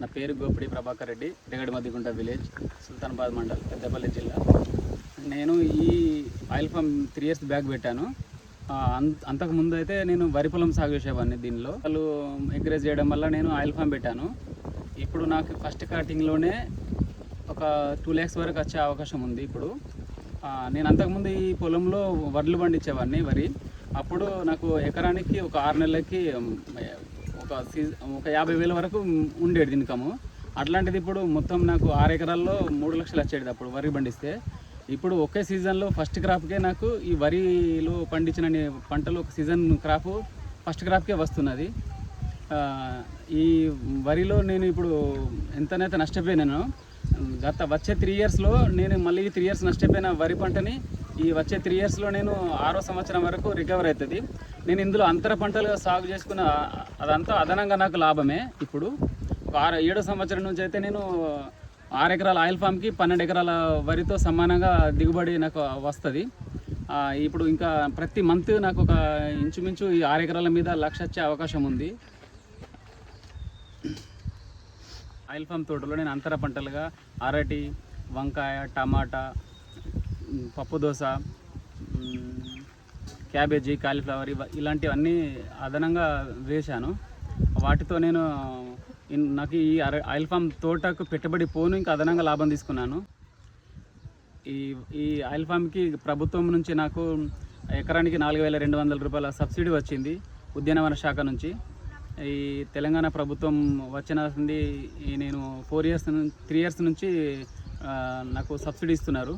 నా పేరు గోపిడి ప్రభాకర్ రెడ్డి, రెగడి మద్దిగుంట విలేజ్, సుల్తానాబాద్ మండల్, పెద్దపల్లి జిల్లా. నేను ఈ ఆయిల్ ఫామ్ 3 years బ్యాక్ పెట్టాను. అంతకుముందు అయితే నేను వరి పొలం సాగు చేసేవాడిని. దీనిలో వాళ్ళు ఎంకరేజ్ చేయడం వల్ల నేను ఆయిల్ ఫామ్ పెట్టాను. ఇప్పుడు నాకు ఫస్ట్ కటింగ్లోనే ఒక 2 lakhs వరకు వచ్చే అవకాశం ఉంది. ఇప్పుడు నేను అంతకుముందు ఈ పొలంలో వడ్లు పండించేవాడిని, వరి. అప్పుడు నాకు ఎకరానికి ఒక 6 నెలలకి ఒక 50,000 వరకు ఉండేది ఇన్కము. అట్లాంటిది ఇప్పుడు మొత్తం నాకు 6 ఎకరాల్లో 3 లక్షలు వచ్చేది అప్పుడు వరి పండిస్తే. ఇప్పుడు ఒకే సీజన్లో ఫస్ట్ క్రాప్కే నాకు ఈ వరిలో పండించిన పంటలు ఒక సీజన్ క్రాప్ ఫస్ట్ క్రాప్కే వస్తున్నది. ఈ వరిలో నేను ఇప్పుడు ఎంతనైతే నష్టపోయినానో, వచ్చే 3 yearsలో నేను మళ్ళీ 3 years నష్టపోయిన వరి పంటని ఈ వచ్చే 3 yearsలో నేను 6వ సంవత్సరం వరకు రికవర్ అవుతుంది. నేను ఇందులో అంతర పంటలుగా సాగు చేసుకున్న అదంతా అదనంగా నాకు లాభమే. ఇప్పుడు 7వ సంవత్సరం నుంచి అయితే నేను 6 ఎకరాల ఆయిల్ ఫామ్కి 12 ఎకరాల వరితో సమానంగా దిగుబడి నాకు వస్తుంది. ఇప్పుడు ఇంకా ప్రతి మంత్ నాకు ఒక ఇంచుమించు ఈ 6 ఎకరాల మీద 1,00,000 వచ్చే అవకాశం ఉంది. ఆయిల్ ఫామ్ తోటలో నేను అంతర పంటలుగా అరటి, వంకాయ, టమాటా, పప్పుదోస, క్యాబేజీ, కాలీఫ్లవర్ ఇలాంటివన్నీ అదనంగా వేశాను. వాటితో నేను నాకు ఈ ఆయిల్ ఫామ్ తోటకు పెట్టుబడి పోను ఇంకా అదనంగా లాభం తీసుకున్నాను. ఈ ఆయిల్ ఫామ్కి ప్రభుత్వం నుంచి నాకు ఎకరానికి 4,200 రూపాయల సబ్సిడీ వచ్చింది ఉద్యానవన శాఖ నుంచి. ఈ తెలంగాణ ప్రభుత్వం వచ్చిన నేను 3 years నుంచి నాకు సబ్సిడీ ఇస్తున్నారు.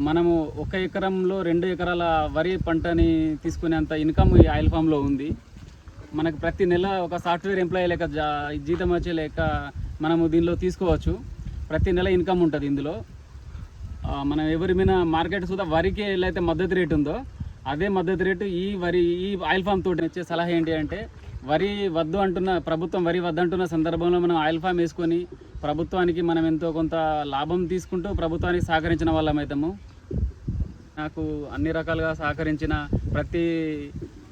మనము 1 ఎకరంలో 2 ఎకరాల వరి పంటని తీసుకునేంత ఇన్కమ్ ఈ ఆయిల్ ఫామ్లో ఉంది. మనకు ప్రతి నెల ఒక సాఫ్ట్వేర్ ఎంప్లాయీ లేక జీతం వచ్చే లేక మనము దీనిలో తీసుకోవచ్చు. ప్రతి నెల ఇన్కమ్ ఉంటుంది ఇందులో. మనం ఎవరి మీద మార్కెట్ సుధా వరికి అయితే మద్దతు రేటు ఉందో అదే మద్దతు రేటు ఈ ఆయిల్ ఫామ్ తోటి ఇచ్చే సలహా ఏంటి అంటే, ప్రభుత్వం వరి వద్దంటున్న సందర్భంలో మనం ఆయిల్ ఫామ్ వేసుకొని ప్రభుత్వానికి మనం ఎంతో కొంత లాభం తీసుకుంటూ ప్రభుత్వానికి సహకరించిన వాళ్ళమవుతాము. నాకు అన్ని రకాలుగా సహకరించిన ప్రతి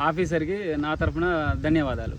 ఆఫీసర్కి నా తరఫున ధన్యవాదాలు.